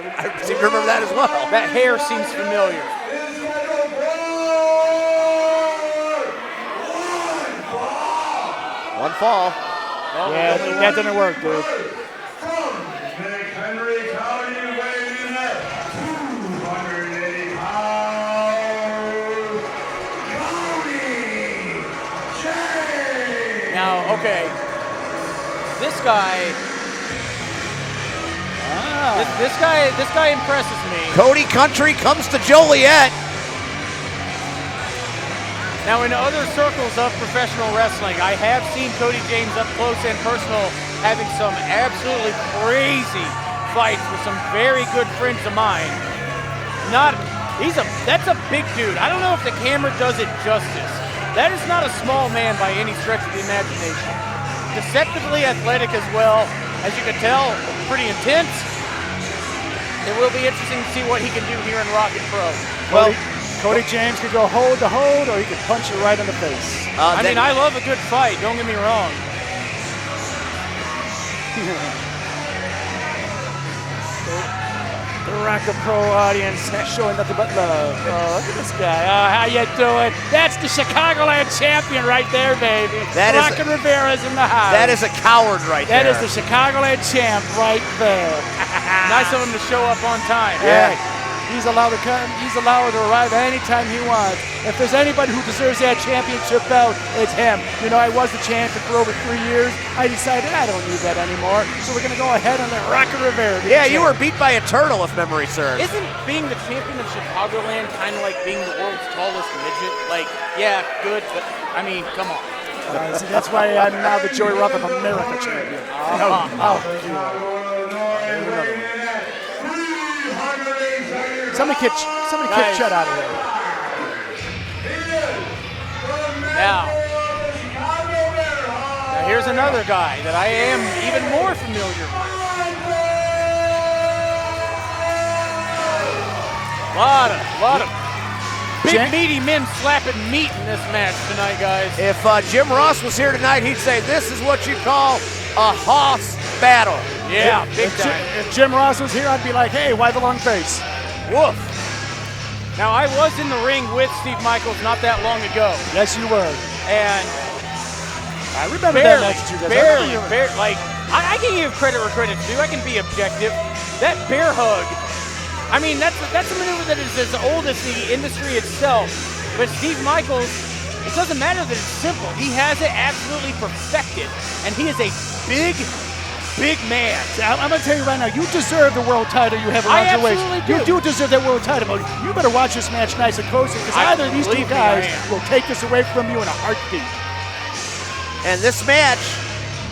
I seem to remember that as well. That hair seems familiar. One fall. Well, Yeah, that didn't work, dude. Now, okay, this guy, this guy impresses me. Cody Country comes to Joliet. Now, in other circles of professional wrestling, I have seen Cody James up close and personal having some absolutely crazy fights with some very good friends of mine. That's a big dude. I don't know if the camera does it justice. That is not a small man by any stretch of the imagination. Deceptively athletic as well. As you can tell, pretty intense. It will be interesting to see what he can do here in Rocket Pro. Well, Cody James could go hold to hold, or he could punch you right in the face. I mean, I love a good fight, don't get me wrong. The Rocket Pro audience showing nothing but love. Oh, look at this guy. Oh, how you doing? That's the Chicagoland champion right there, baby. Rocket Rivera's in the house. That is a coward right there. That is the Chicagoland champ right there. Nice of him to show up on time. Yeah. He's allowed to come. He's allowed to arrive anytime he wants. If there's anybody who deserves that championship belt, it's him. You know, I was the champion for over 3 years. I decided I don't need that anymore. So we're going to go ahead and let Rocket Rivera. Yeah, you were beat by a turtle, if memory serves. Isn't being the champion of Chicagoland kind of like being the world's tallest midget? Like, yeah, good, but I mean, come on. See, that's why I'm now the Joey Ruff of America champion. Somebody kick Chet out of here. Now, here's another guy that I am even more familiar with. Lot of big meaty men slapping meat in this match tonight, guys. If Jim Ross was here tonight, he'd say this is what you call a hoss battle. Yeah, big time. If Jim Ross was here, I'd be like, hey, why the long face? Woof. Now, I was in the ring with Steve Michaels not that long ago. Yes, you were. And I remember that match you guys. Barely. Like, I can give credit where credit's due. I can be objective. That bear hug, I mean, that's a maneuver that is as old as the industry itself. But Steve Michaels, it doesn't matter that it's simple. He has it absolutely perfected. And he is a big man. I'm going to tell you right now, you deserve the world title you have around your waist. You do deserve that world title. You better watch this match nice and closely, because either of these two guys will take this away from you in a heartbeat. And this match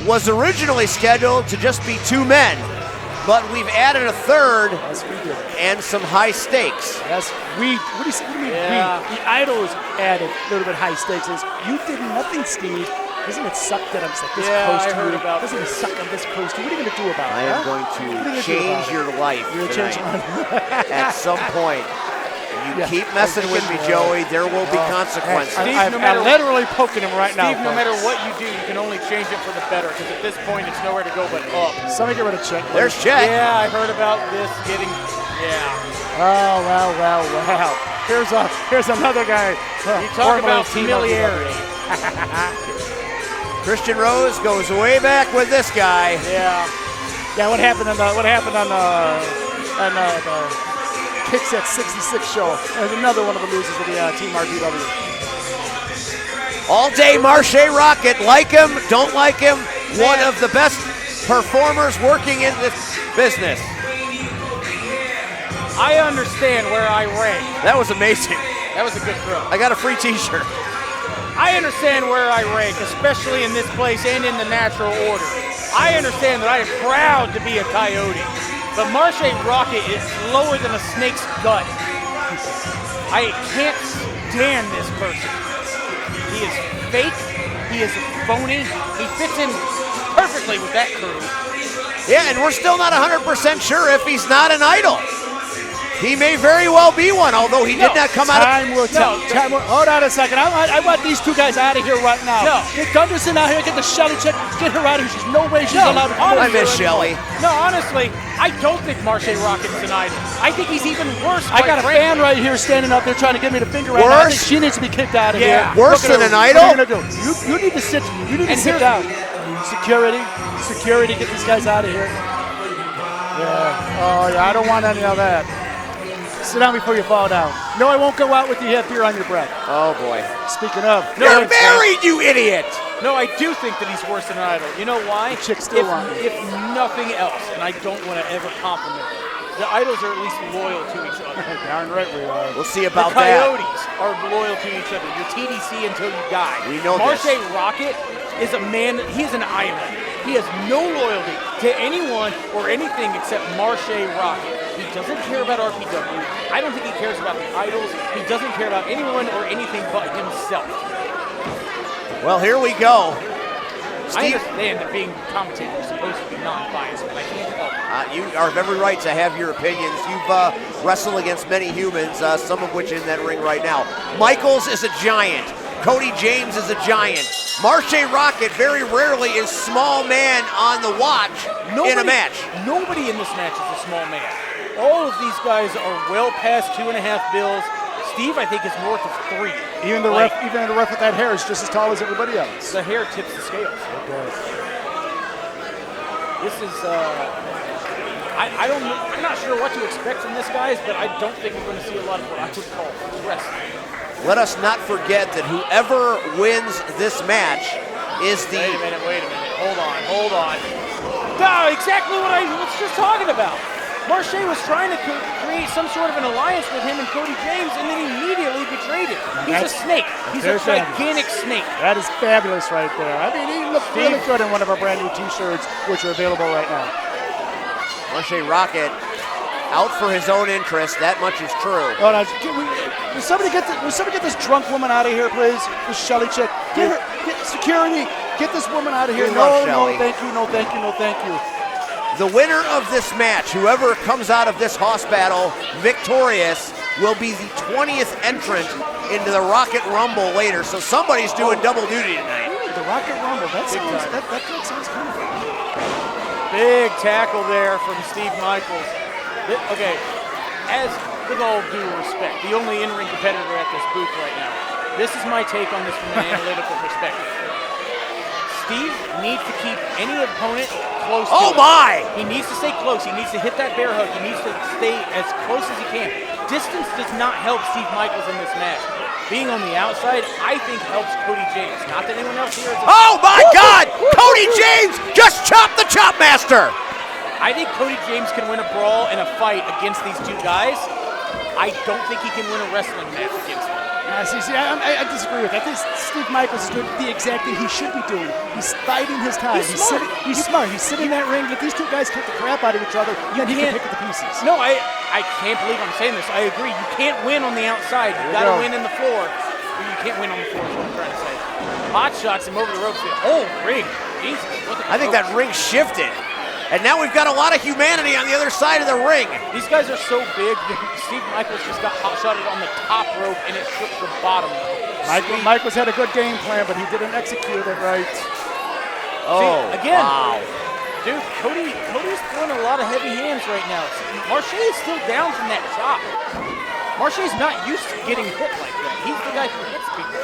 was originally scheduled to just be 2 men, but we've added a third and some high stakes. Yes, what do you mean we? The Idols added a little bit high stakes. You did nothing, Steve. Doesn't it suck that I'm this close to you? Doesn't it suck I'm this close to you? What are you going to do about it? I am going to change your life tonight. At some point. You keep messing with me, Joey. There will be consequences. I'm literally poking him right now. Steve, no matter what you do, you can only change it for the better, because at this point, it's nowhere to go but up. Somebody get rid of Chet. There's Chet. Yeah, I heard about this getting, Oh, well. Here's another guy. You talk about familiarity. Christian Rose goes way back with this guy. Yeah. What happened on the Kicks at 66 show? There's another one of the losers of the Team RPW. All day, Marshe Rockett. Like him, don't like him. One of the best performers working in this business. I understand where I rank. That was amazing. That was a good throw. I got a free t-shirt. I understand where I rank, especially in this place and in the natural order. I understand that I am proud to be a Coyote, but Marshe Rockett is lower than a snake's gut. I can't stand this person. He is fake. He is phony. He fits in perfectly with that crew. Yeah, and we're still not 100% sure if he's not an idol. He may very well be one, although he did not come out of... Time will tell. Hold on a second. I want these two guys out of here right now. Get Gunderson out here, get the Shelly chick, get her out of here. There's no way she's allowed to come. I miss Shelly. No, honestly, I don't think Marshe Rockett's an idol. I think he's even worse. I got a fan right here standing up there trying to give me the finger right now. I think she needs to be kicked out of here. Worse than an idol? What are you gonna do? You need to sit. You need to sit down. Security, get these guys out of here. Yeah. Oh yeah, I don't want any of that. Sit down before you fall down. No, I won't go out with you have beer on your breath. Oh boy. Speaking of, You're married, you idiot! No, I do think that he's worse than an idol. You know why? The chick still wants me. If nothing else, and I don't want to ever compliment it, the idols are at least loyal to each other. Darn right we are. We'll see about the that. Coyotes are loyal to each other. You're TDC until you die. We know Marshe this. Rockett is a man. He is an island. He has no loyalty to anyone or anything except Marshe Rockett. He doesn't care about RPW. I don't think he cares about the idols. He doesn't care about anyone or anything but himself. Well, here we go. I understand that being commentator is supposed to be non-biased, but I can't help it. You are of every right to have your opinions. You've wrestled against many humans, some of which in that ring right now. Michaels is a giant. Cody James is a giant. Marshe Rockett very rarely is small man on the watch in a match. Nobody in this match is a small man. All of these guys are well past 2.5 bills. Steve, I think, is north of 3. Even the ref with that hair is just as tall as everybody else. The hair tips the scales. It does. This is, I'm not sure what to expect from this, guys, but I don't think we're going to see a lot of what I would call wrestling. Let us not forget that whoever wins this match is the... Wait a minute. Hold on. No, exactly what I was just talking about. Marshe was trying to create some sort of an alliance with him and Cody James, and then immediately betrayed him. He's a snake. He's a gigantic snake. That is fabulous right there. I mean, he looked really good in one of our brand new T-shirts, which are available right now. Marshe Rockett out for his own interest. That much is true. Oh, now, will somebody get this drunk woman out of here, please? This Shelly chick. Get security. Get this woman out of here. No, thank you. The winner of this match, whoever comes out of this hoss battle victorious, will be the 20th entrant into the Rocket Rumble later. So somebody's doing double duty tonight. Ooh, the Rocket Rumble. That sounds kind of fun. Big tackle there from Steve Michaels. Okay, as with all due respect, the only in-ring competitor at this booth right now, this is my take on this from an analytical perspective. Steve needs to keep any opponent close to him. My! He needs to stay close. He needs to hit that bear hug. He needs to stay as close as he can. Distance does not help Steve Michaels in this match. Being on the outside, I think, helps Cody James. Not that anyone else here is... Oh, my God! Cody James just chopped the Chop Master! I think Cody James can win a brawl and a fight against these two guys. I don't think he can win a wrestling match against them. I disagree with that. I think Steve Michaels is doing the exact thing he should be doing. He's biding his time. He's smart. He's sitting in that ring. If these two guys kick the crap out of each other, he can pick up the pieces. No, I can't believe I'm saying this. I agree. You can't win on the outside. You got to win in the floor. You can't win on the floor is what I'm trying to say. Hot shots him over the ropes. The whole ring. Jesus. I think that ring shifted. And now we've got a lot of humanity on the other side of the ring. These guys are so big that Steve Michaels just got hot-shotted on the top rope and it shook the bottom rope. Michaels had a good game plan, but he didn't execute it right. Oh, see, again, wow. Dude, Cody's throwing a lot of heavy hands right now. Marshe is still down from that chop. Marshe's not used to getting hit like that. He's the guy who hits people.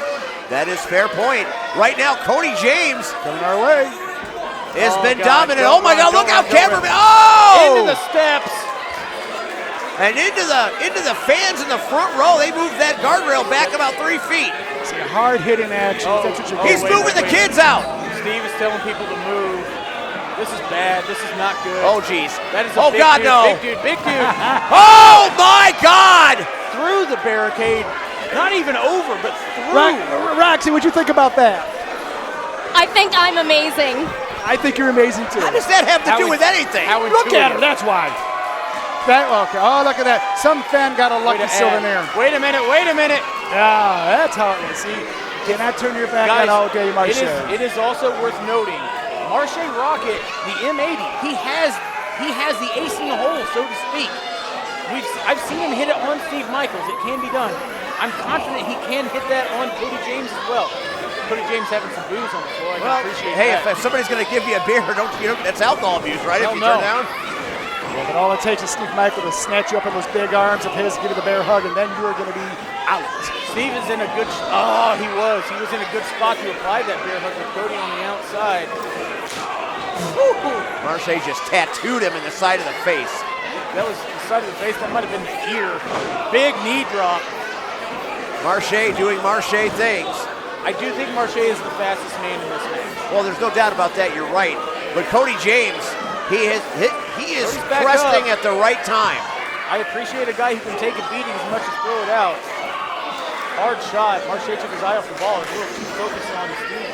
That is fair point. Right now, Cody James coming our way. Has been dominant. Oh my God! Look out, cameraman! Oh! Into the steps and into the fans in the front row. They moved that guardrail back about 3 feet. See, hard hitting action. He's moving the kids out. Steve is telling people to move. This is bad. This is not good. Oh geez. That is a big God, dude, no! Big dude. Oh my God! Through the barricade. Not even over, but through. Roxy, what'd you think about that? I think I'm amazing. I think you're amazing too. How does that have to do with anything? Look at her, that's why. Okay. Oh, look at that. Some fan got a lucky souvenir. Wait a minute. Yeah, that's how it is. See, you cannot turn your back on all day, Marshe. It is also worth noting, Marshe Rockett, the M80, he has the ace in the hole, so to speak. I've seen him hit it on Steve Michaels. It can be done. I'm confident he can hit that on Cody James as well. Cody James having some booze on the floor. I appreciate that. Hey, if somebody's going to give you a beer, don't that's alcohol abuse, right? Hell if you no. turn down. Yeah, but all it takes is Steve Michael to snatch you up in those big arms of his, give you the bear hug, and then you're going to be out. Steve is in a good, he was in a good spot to apply that bear hug with Cody on the outside. Marshe just tattooed him in the side of the face. That was the side of the face, that might have been the ear. Big knee drop. Marshe doing Marshe things. I do think Marshe is the fastest man in this match. Well, there's no doubt about that, you're right. But Cody James, he is cresting at the right time. I appreciate a guy who can take a beating as much as throw it out. Hard shot. Marshe took his eye off the ball. He's a little too focused on his feet.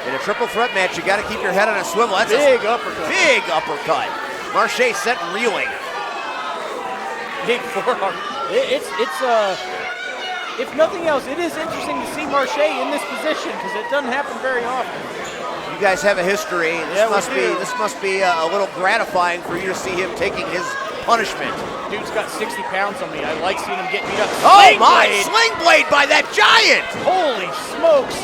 In a triple threat match, you got to keep your head on a swivel. That's big uppercut. Big uppercut. Marshe sent reeling. Big forearm. If nothing else, it is interesting to see Marshe in this position because it doesn't happen very often. You guys have a history. This must be a little gratifying for you to see him taking his punishment. Dude's got 60 pounds on me. I like seeing him get beat up. Oh my! Sling blade by that giant! Holy smokes!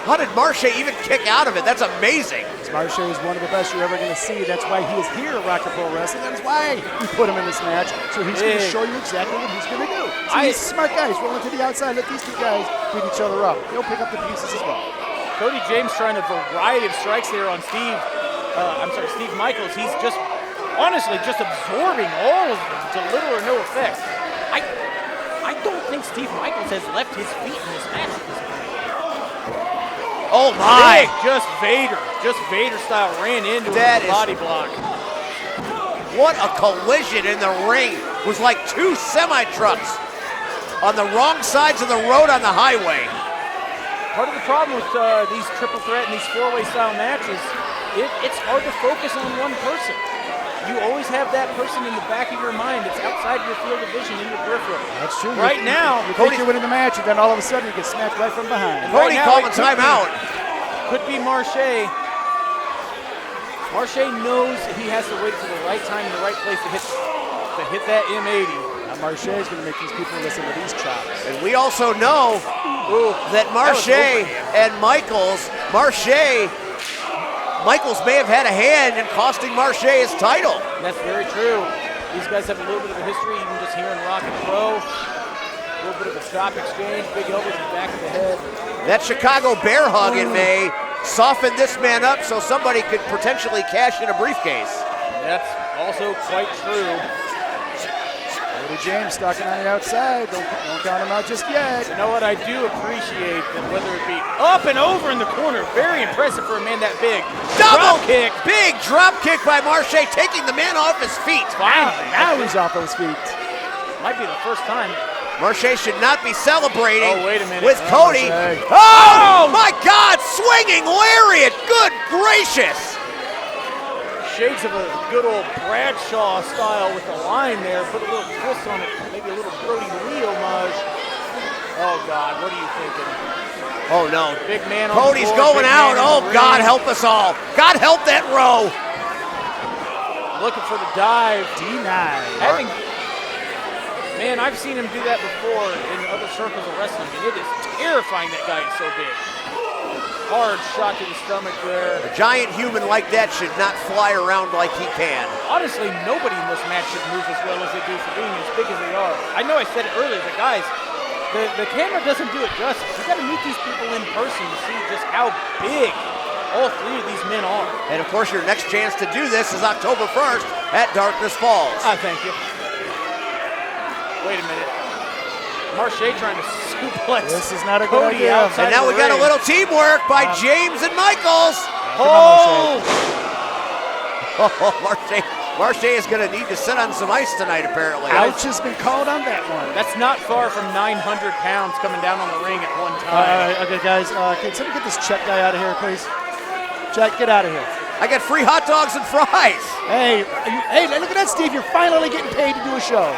How did Marshe even kick out of it? That's amazing. Marshe is one of the best you're ever going to see. That's why he is here at Rocket Pro Wrestling. That's why we put him in this match. So he's going to show you exactly what he's going to do. So he's a smart guy. He's rolling to the outside. Let these two guys beat each other up. He'll pick up the pieces as well. Cody James trying a variety of strikes there on Steve Michaels. He's just, honestly, just absorbing all of them to little or no effect. I don't think Steve Michaels has left his feet in this match at this point. Oh my! Just Vader style ran into his body block. What a collision in the ring. It was like two semi-trucks on the wrong sides of the road on the highway. Part of the problem with these triple threat and these four-way style matches, it's hard to focus on one person. You always have that person in the back of your mind. It's outside your field of vision in your peripheral. That's true. Right now, you think you're winning the match, and then all of a sudden you get snapped right from behind. Cody calling timeout. Could be Marshe. Marshe knows he has to wait for the right time and the right place to hit that M80. Now Marshe is going to make these people listen to these chops. And we also know that Marshe and Michaels may have had a hand in costing Marshe his title. That's very true. These guys have a little bit of a history, even just here in Rocket Pro. A little bit of a chop exchange, big elbows in the back of the head. That Chicago bear hug in May softened this man up so somebody could potentially cash in a briefcase. That's also quite true. Cody James stalking on the outside. Don't count him out just yet. You know what? I do appreciate that, whether it be up and over in the corner. Very impressive for a man that big. Double kick. Big drop kick by Marshe, taking the man off his feet. Now he's off his feet. Might be the first time. Marshe should not be celebrating with Cody. Marshe. Oh my God, swinging lariat. Good gracious. Shades of a good old Bradshaw style with the line there. Put a little twist on it. Maybe a little Brody Lee homage. Oh God, what are you thinking? Oh no. Big man on Cody's the floor, going out. Oh God, help us all. God help that row. Looking for the dive. D9. Man, I've seen him do that before in other circles of wrestling, and it is terrifying that guy is so big. Hard shot to the stomach there. A giant human like that should not fly around like he can. Honestly, nobody in this match should move as well as they do for being as big as they are. I know I said it earlier, but guys, the camera doesn't do it justice. You got to meet these people in person to see just how big all three of these men are. And of course, your next chance to do this is October 1st at Darkness Falls. Thank you. Wait a minute. Marshe trying to suplex. This is not a Cody good idea. And now we got a little teamwork by James and Michaels. Oh! Marshe is going to need to sit on some ice tonight, apparently. Ouch has been called on that one. That's not far from 900 pounds coming down on the ring at one time. Okay, guys, can somebody get this Chet guy out of here, please? Chet, get out of here. I got free hot dogs and fries. Hey, look at that, Steve. You're finally getting paid to do a show.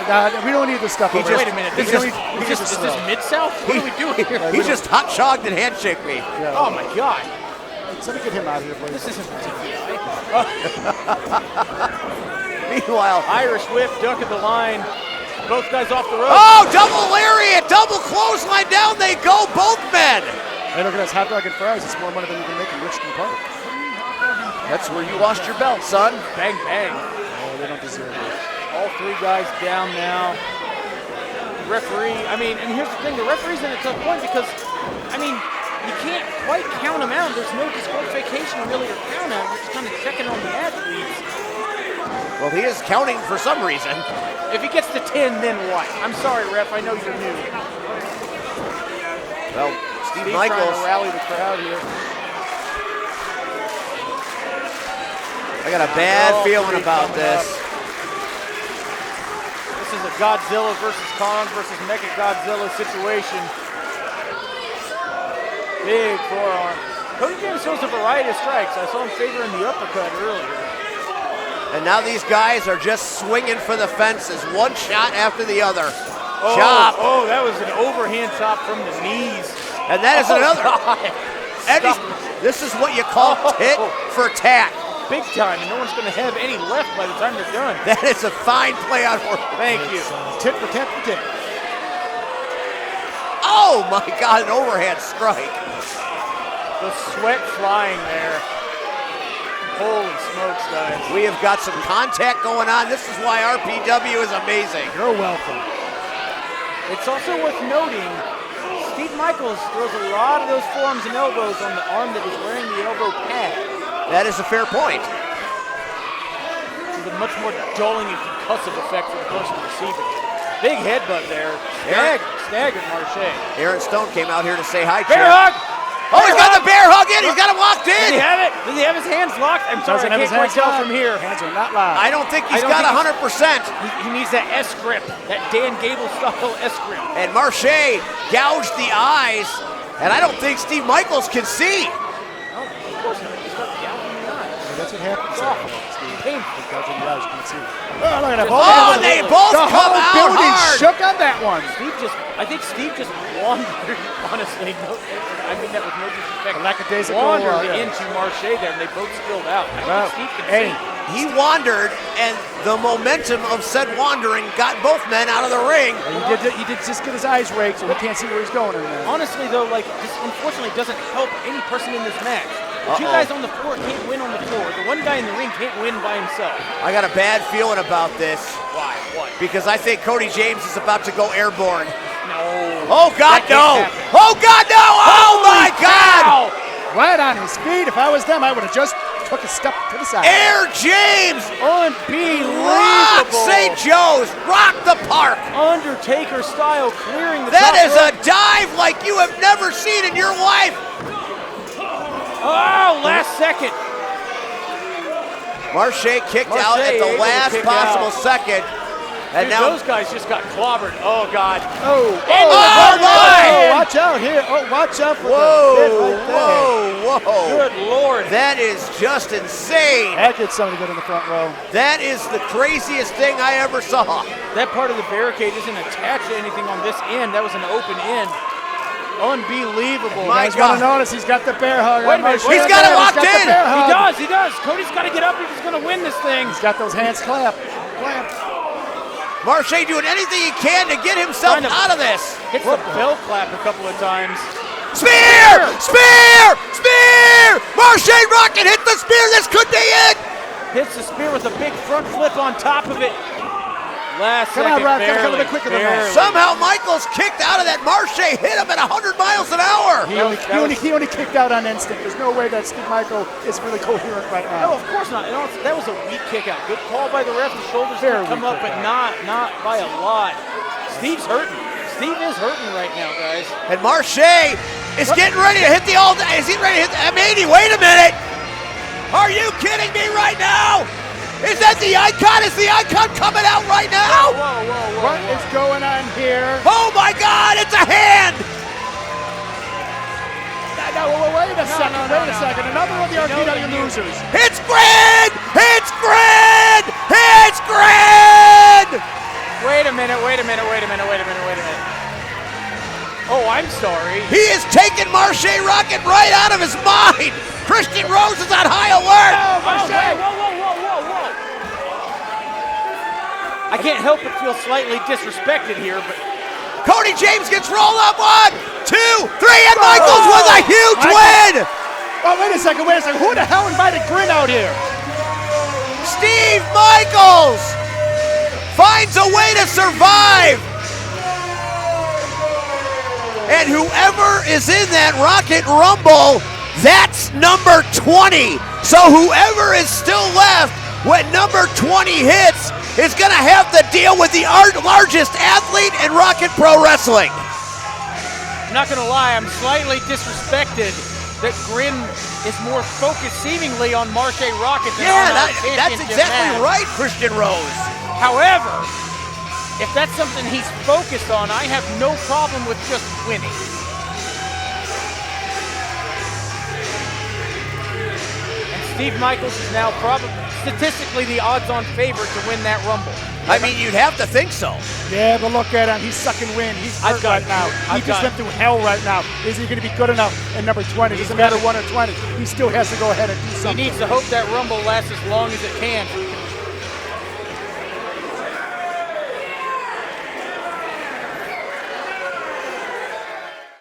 We don't need this stuff. Wait a minute. Is this Mid-South? What are we doing here? He just hot-shogged and handshake me. Yeah. Oh, my God. Somebody get him out of here, please. This isn't TVI. Meanwhile, Irish whip, duck at the line. Both guys off the rope. Oh, double lariat, double clothesline, down they go, both men. Hey, look at this hot dog and fries. It's more money than you can make in Richmond Park. That's where you lost your belt, son. Bang, bang. Oh, they don't deserve it. All 3 guys down now. Referee, I mean, and here's the thing, the referee's in a tough point because, I mean, you can't quite count them out. There's no disqualification really to count out. You're just kind of checking on the athletes. Well, he is counting for some reason. If he gets to 10, then what? I'm sorry, ref, I know you're new. Well, Steve Steve's Michaels trying to rally the crowd here. I got a bad feeling about this. This is a Godzilla versus Kong versus Mecha Godzilla situation. Big forearm. Cody James shows a variety of strikes. I saw him favoring the uppercut earlier. And now these guys are just swinging for the fences, one shot after the other. Oh, Chop. oh, that was an overhand chop from the knees. And that is another. Eddie, this is what you call tit for tat. Big time, and no one's going to have any left by the time they're done. That is a fine play on work. Thank you. Tit for tat for tit. Oh my God, an overhand strike. The sweat flying there. Holy smokes, guys. We have got some contact going on. This is why RPW is amazing. You're welcome. It's also worth noting, Steve Michaels throws a lot of those forearms and elbows on the arm that is wearing the elbow pad. That is a fair point. This is a much more dulling and concussive effect for the person receiving it. Big headbutt there. Staggered Marshe. Aaron Stone came out here to say hi, Bear Chip. hug! Oh, he's got the bear hug in. He's got it locked Does he in. have it? Does he have his hands locked? I'm sorry, I can't quite tell from here. Hands are not locked. I don't think he's I don't got think 100%. He needs that S grip, that Dan Gable style S grip. And Marshe gouged the eyes, and I don't think Steve Michaels can see. Oh, of course not. He's got the gouging in the eyes. That's what happens. Steve. Painful. Gouging the eyes, you can't see. Oh, look at that. Oh, they both the come whole out building hard. shook on that one. I think Steve just wandered, honestly, I mean that with no disrespect, Lackadaisical, wandered yeah. into Marshe there, and they both spilled out. I Wow. think Steve can Hey, see. He wandered, and the momentum of said wandering got both men out of the ring. He did just get his eyes raked, so he can't see where he's going in there. Honestly, though, like, this unfortunately doesn't help any person in this match. The two guys on the floor can't win on the floor. The one guy in the ring can't win by himself. I got a bad feeling about this. Why? What? Because I think Cody James is about to go airborne. No. Oh, God, That no. can't happen. Oh, God, no. Oh, my God. Ow! Right on his feet. If I was them, I would have just took a step to the side. Air James. Unbelievable. Rock St. Joe's. Rock the park. Undertaker style, clearing the That top is rope. a dive like you have never seen in your life. Oh, last second. Marshe kicked out at able the to last kick possible out. second. And Dude, now those guys just got clobbered. Oh, God. Oh, Oh, my! watch out here. Oh, watch out for the whoa, bit right there. whoa, whoa. Good Lord. That is just insane. That gets somebody good in the front row. That is the craziest thing I ever saw. That part of the barricade isn't attached to anything on this end. That was an open end. Unbelievable. My You guys want to God. notice he's got the bear hug. Wait a minute, Marshe he's got it there. locked He's got in. the bear hug. He does. Cody's got to get up if he's going to win this thing. He's got those hands clapped. Marshe doing anything he can to get himself Trying to- out of this. Hits the bell clap a couple of times. Spear! Spear! Spear! Marshe Rockett hit the spear. This could be it. Hits the spear with a big front flip on top of it. Last Come on, second, Rock, gotta barely, come a bit quicker than that. barely. Somehow Michaels kicked out of that. Marshe hit him at 100 miles an hour. He only kicked out on instinct. There's no way that Steve Michael is really coherent right No, now. of course not. That was a weak kick out. Good call by the ref. The shoulders Very didn't come weak up, but kick not by a lot. Steve's hurting. Steve is hurting right now, guys. And Marshe is getting ready to hit the all. Is he ready to hit the 80? Wait a minute. Are you kidding me right now? Is that the icon? Is the icon coming out right now? Whoa. What is going on here? Oh my God, it's a hand! No, wait a second. Another of the RPW losers. It's Grand! It's Grand! It's Grand! Wait a minute. Oh, I'm sorry. He is taking Marshe Rockett right out of his mind! Christian Rose is on high alert! Whoa. I can't help but feel slightly disrespected here, but Cody James gets rolled up. 1, 2, 3, and Michaels with a huge win! Oh, wait a second. Who the hell invited Grin out here? Steve Michaels finds a way to survive. And whoever is in that Rocket Rumble, that's number 20. So whoever is still left when number 20 hits is going to have to deal with the largest athlete in Rocket Pro Wrestling. I'm not going to lie, I'm slightly disrespected that Grin is more focused seemingly on Marshe Rockett than on our that's championship exactly match. right, Christian Rose. However, if that's something he's focused on, I have no problem with just winning. And Steve Michaels is now probably statistically the odds-on favorite to win that Rumble. I mean, you'd have to think so. Yeah, but look at him. He's sucking wind. He's hurt right now. He just went through hell right now. Is he going to be good enough at number 20? Doesn't matter 1 or 20. He still has to go ahead and do something. He needs to hope that Rumble lasts as long as it can.